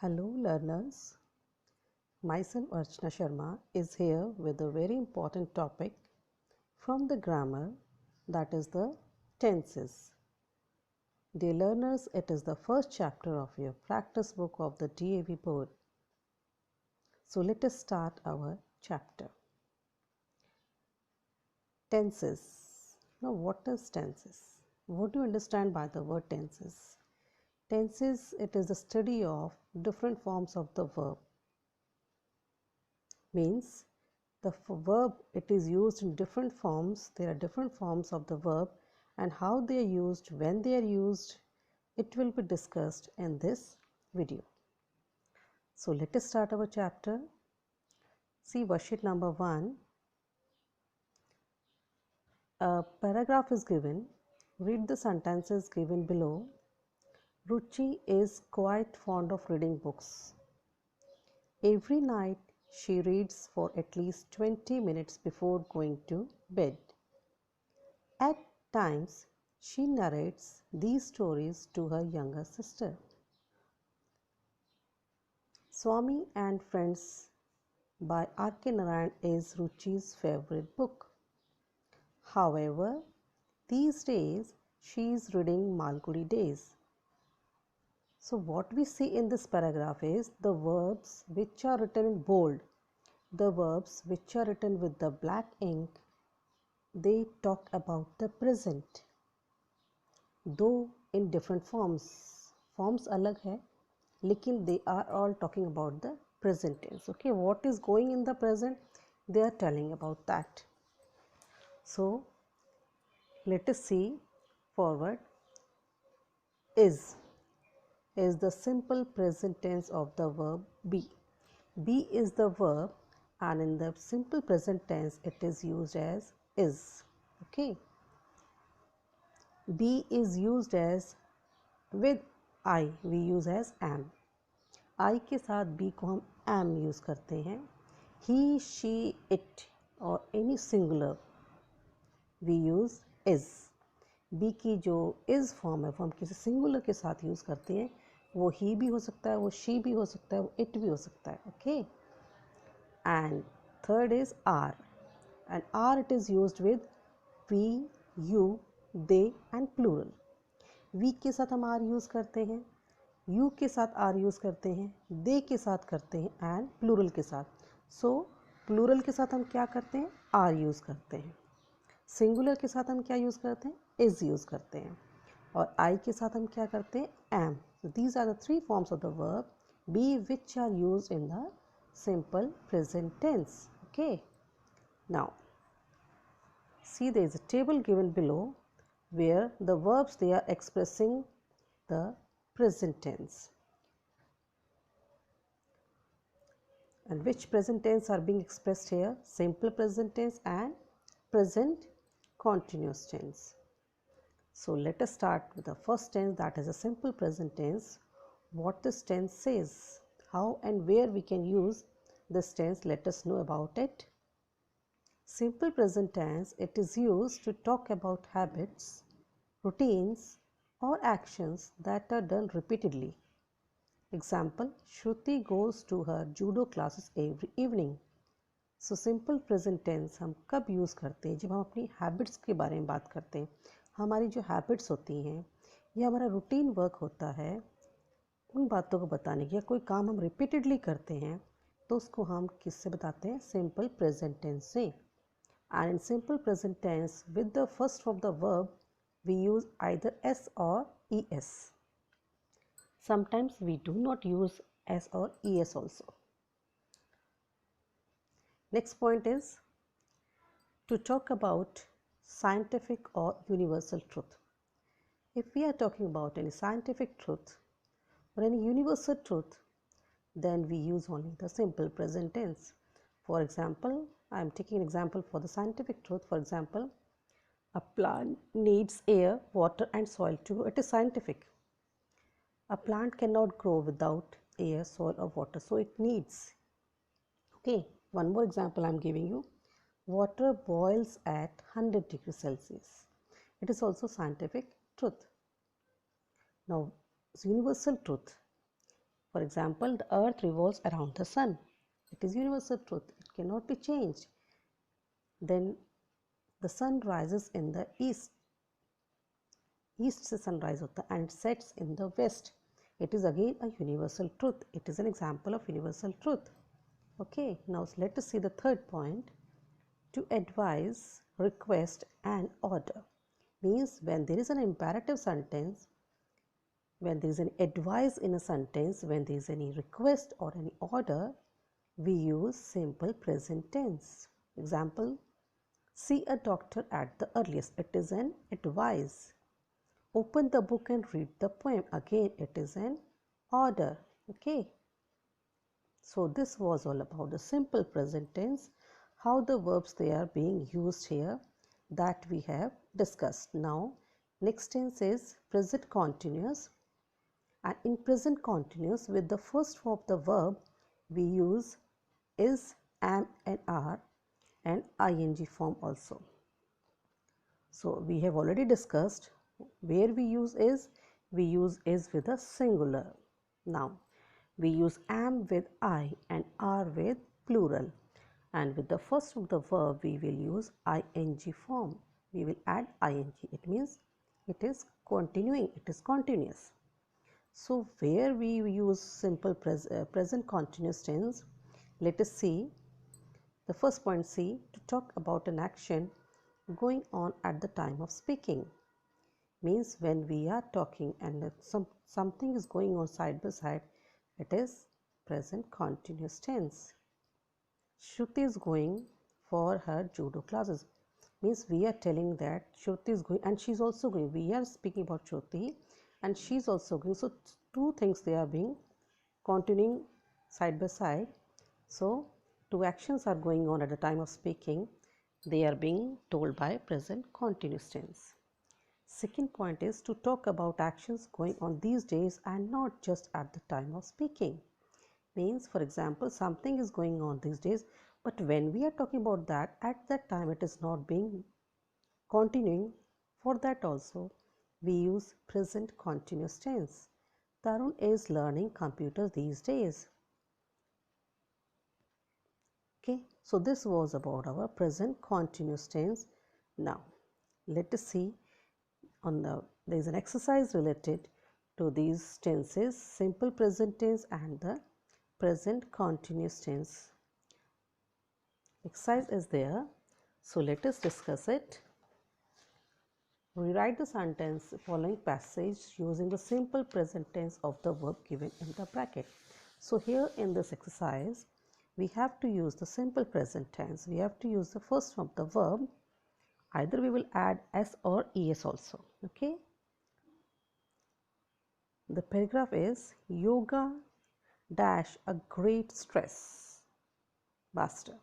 Hello learners, myself Archana Sharma is here with a very important topic from the grammar, that is the tenses. Dear learners, it is the first chapter of your practice book of the DAV board. So let us start our chapter. Tenses. Now what is tenses? What do you understand by the word tenses? Tenses, it is the study of different forms of the verb. Means the verb, it is used in different forms. There are different forms of the verb, and how they are used, when they are used, it will be discussed in this video. So let us start our chapter. See worksheet number 1. A paragraph is given. Read the sentences given below. Ruchi is quite fond of reading books. Every night she reads for at least 20 minutes before going to bed. At times, she narrates these stories to her younger sister. Swami and Friends by R.K. Narayan is Ruchi's favorite book. However, these days she is reading Malgudi Days. So what we see in this paragraph is the verbs which are written in bold, the verbs which are written with the black ink, they talk about the present, though in different forms. Forms अलग है, लेकिन they are all talking about the present tense. Okay, what is going in the present, they are telling about that. So let us see forward. Is the simple present tense of the verb be. Be is the verb, and in the simple present tense it is used as is. Okay, be is used as with I, we use as am. I के साथ be को हम am use करते हैं. He, she, it और any singular we use is. be की जो is form है वो हम किसी singular के साथ use करते हैं. वो he भी हो सकता है, वो she भी हो सकता है, वो it भी हो सकता है. Okay. And third is are, and are it is used with we, you, they and plural. We के साथ हम are use करते हैं, you के साथ are use करते हैं, they के साथ करते हैं and plural के साथ. So plural के साथ हम क्या करते हैं, are use करते हैं. Singular के साथ हम क्या use करते हैं, is use करते हैं. और I के साथ हम क्या करते हैं, am. So these are the three forms of the verb be which are used in the simple present tense. Okay. Now see, there is a table given below where the verbs, they are expressing the present tense. And which present tense are being expressed here? Simple present tense and present continuous tense. So let us start with the first tense, that is a simple present tense. What this tense says, how and where we can use this tense, let us know about it. Simple present tense, it is used to talk about habits, routines or actions that are done repeatedly. Example, Shruti goes to her judo classes every evening. So simple present tense हम कब use करते हैं, जब हम अपनी habits के बारे में बात करते हैं. हमारी जो हैबिट्स होती हैं या हमारा रूटीन वर्क होता है, उन बातों को बताने की, या कोई काम हम रिपीटेडली करते हैं तो उसको हम किससे बताते हैं, सिंपल प्रेजेंट टेंस से. And in simple present tense with the first of the verb we use either S or E S. Sometimes we do not use S or E S also. Next point is to talk about scientific or universal truth. If we are talking about any scientific truth or any universal truth, then we use only the simple present tense. For example, I am taking an example for the scientific truth. For example, a plant needs air, water and soil to grow. It is scientific. A plant cannot grow without air, soil or water, so it needs. Okay. One more example I am giving you. Water boils at 100 degrees Celsius. It is also scientific truth. Now, universal truth. For example, the earth revolves around the sun. It is universal truth. It cannot be changed. Then the sun rises in the east. East से sunrise होता है and sets in the west. It is again a universal truth. It is an example of universal truth. Okay, now let us see the third point. To advise, request and order means when there is an imperative sentence, when there is an advice in a sentence, when there is any request or any order, we use simple present tense. Example, see a doctor at the earliest. It is an advice. Open the book and read the poem. Again, it is an order. Okay. So this was all about the simple present tense, how the verbs they are being used here, that we have discussed. Now, next tense is present continuous. And in present continuous, with the first form of the verb, we use is, am and are and ing form also. So we have already discussed where we use is with a singular. Now we use am with I and are with plural, and with the first of the verb we will use ing form. We will add ing. It means it is continuing, it is continuous. So where we use simple present continuous tense, let us see. The first point, C, to talk about an action going on at the time of speaking, means when we are talking and something is going on side by side, it is present continuous tense. Shruti is going for her judo classes, means we are telling that Shruti is going and she is also going. We are speaking about Shruti and she is also going. So two things they are being continuing side by side. So two actions are going on at the time of speaking. They are being told by present continuous tense. Second point is to talk about actions going on these days and not just at the time of speaking. Means, for example, something is going on these days, but when we are talking about that, at that time it is not being continuing. For that also, we use present continuous tense. Tarun is learning computers these days. Okay, so this was about our present continuous tense. Now, let us see there is an exercise related to these tenses, simple present tense and the present continuous tense. Exercise is there, so let us discuss it. Rewrite the sentence following passage using the simple present tense of the verb given in the bracket. So here in this exercise, we have to use the simple present tense. We have to use the first form of the verb. Either we will add s or es also. Okay. The paragraph is yoga dash a great stress buster,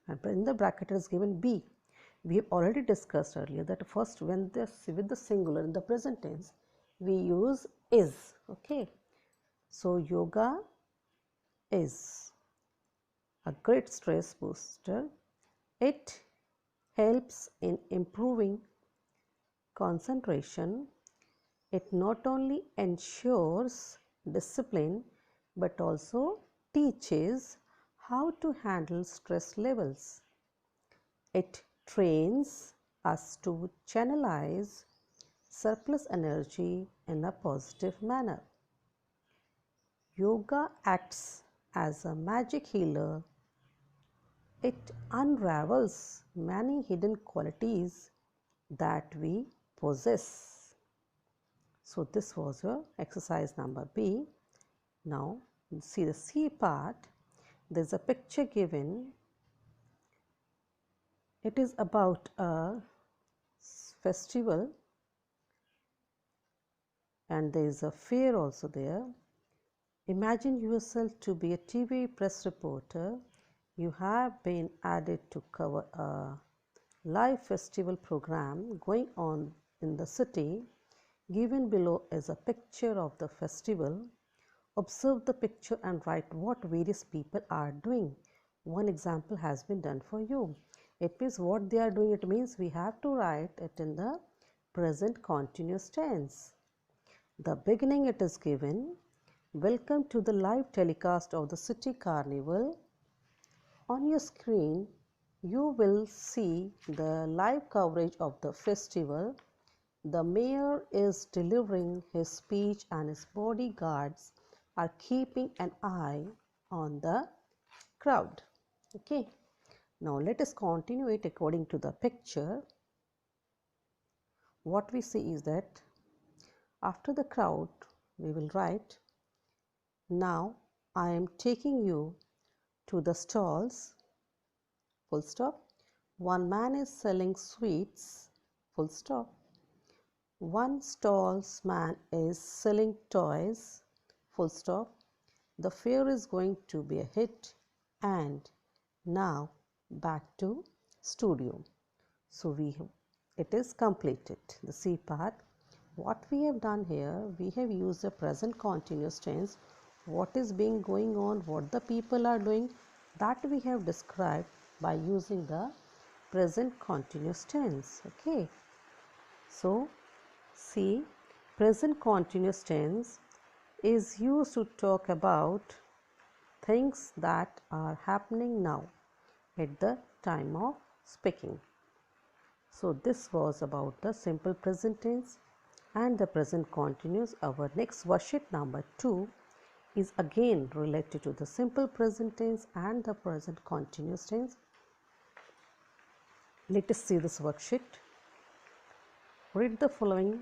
and in the bracket is given B. We have already discussed earlier that first when with the singular in the present tense we use is. Okay, so yoga is a great stress booster. It helps in improving concentration. It not only ensures discipline but also teaches how to handle stress levels. It trains us to channelize surplus energy in a positive manner. Yoga acts as a magic healer. It unravels many hidden qualities that we possess. So this was your exercise number B. Now see the C part. There is a picture given. It is about a festival and there is a fair also there. Imagine yourself to be a TV press reporter. You have been added to cover a live festival program going on in the city. Given below is a picture of the festival. Observe the picture and write what various people are doing. One example has been done for you. It means what they are doing. It means we have to write it in the present continuous tense. The beginning it is given. Welcome to the live telecast of the City Carnival. On your screen, you will see the live coverage of the festival. The mayor is delivering his speech and his bodyguards are keeping an eye on the crowd. Okay, now let us continue it according to the picture. What we see is that after the crowd, we will write, now I am taking you to the stalls, full stop. One man is selling sweets, full stop. One stall's man is selling toys, full stop. The fair is going to be a hit. And now back to studio. So it is completed, the C part. What we have done here, we have used the present continuous tense. What is being going on, what the people are doing, that we have described by using the present continuous tense. Okay, so see, present continuous tense is used to talk about things that are happening now at the time of speaking. So this was about the simple present tense and the present continuous. Our next worksheet number 2 is again related to the simple present tense and the present continuous tense. Let us see this worksheet. Read the following.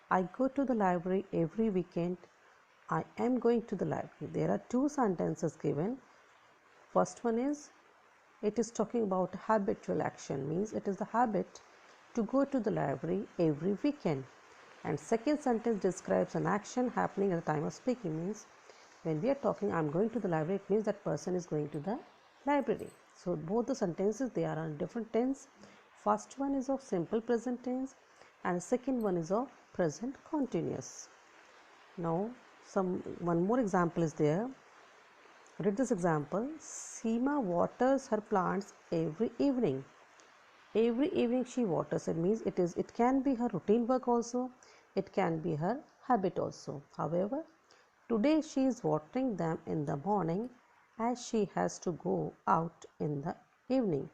I go to the library every weekend. I am going to the library. There are two sentences given. First one is, it is talking about habitual action, means it is the habit to go to the library every weekend. And second sentence describes an action happening at the time of speaking, means when we are talking I am going to the library, it means that person is going to the library. So both the sentences, they are on different tense. First one is of simple present tense and the second one is of present continuous. Now one more example is there. Read this example. Seema waters her plants every evening. Every evening she waters. It means it can be her routine work also. It can be her habit also. However, today she is watering them in the morning as she has to go out in the evening.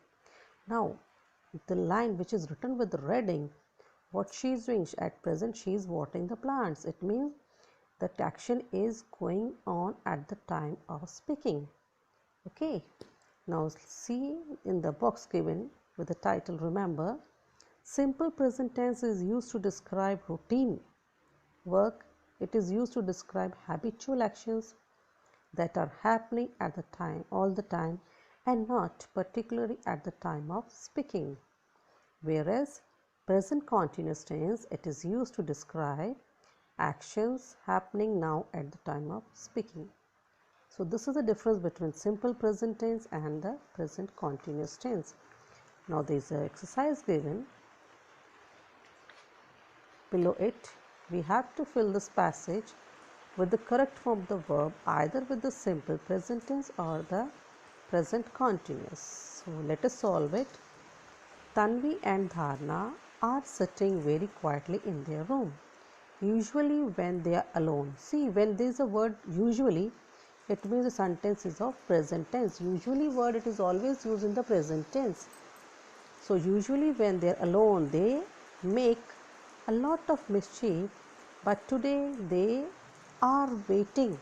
Now, the line which is written with red ink, what she is doing at present, she is watering the plants. It means that action is going on at the time of speaking. Okay, now see in the box given with the title, remember, simple present tense is used to describe routine work. It is used to describe habitual actions that are happening at the time, all the time, and not particularly at the time of speaking. Whereas present continuous tense, it is used to describe actions happening now at the time of speaking. So this is the difference between simple present tense and the present continuous tense. Now there is an exercise given. Below it, we have to fill this passage with the correct form of the verb, either with the simple present tense or the present continuous. So let us solve it. Tanvi and Dharna are sitting very quietly in their room. Usually when they are alone. See, when there is a word usually, it means the sentence is of present tense. Usually word, it is always used in the present tense. So usually when they are alone, they make a lot of mischief, but today they are waiting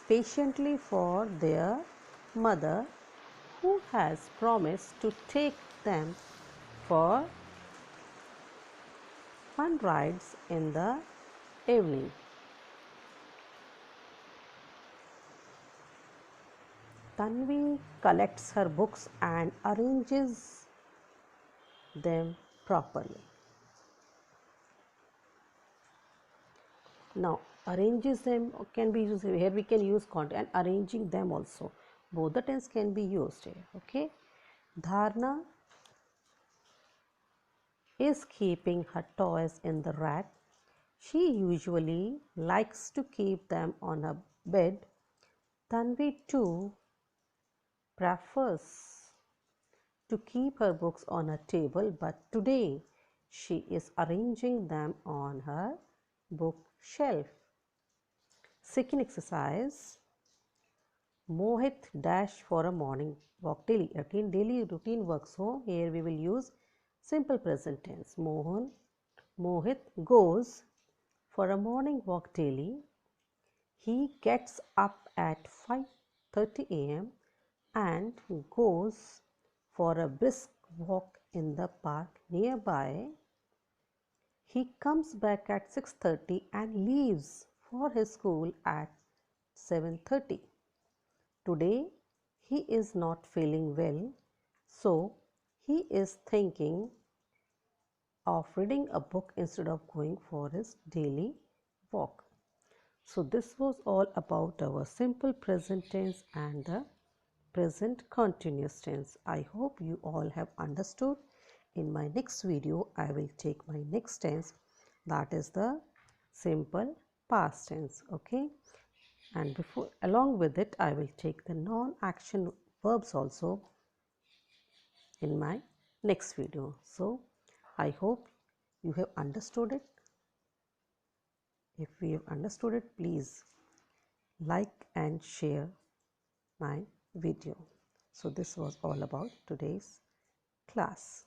patiently for their mother, who has promised to take them for fun rides in the evening. Tanvi collects her books and arranges them properly. Now, arranges them can be used here. We can use content and arranging them also. Both the tense can be used here. Okay. Dharna is keeping her toys in the rack. She usually likes to keep them on her bed. Tanvi too prefers to keep her books on her table, but today she is arranging them on her bookshelf. Second exercise, Mohit dash for a morning walk daily. Again, daily routine work. So here we will use simple present tense. Mohit goes for a morning walk daily. He gets up at 5:30 a.m. and goes for a brisk walk in the park nearby. He comes back at 6:30 and leaves for his school at 7:30. Today he is not feeling well, so he is thinking of reading a book instead of going for his daily walk. So this was all about our simple present tense and the present continuous tense. I hope you all have understood. In my next video, I will take my next tense, that is the simple past tense. Okay, and along with it, I will take the non-action verbs also in my next video. So I hope you have understood it. If you have understood it, please like and share my video. So this was all about today's class.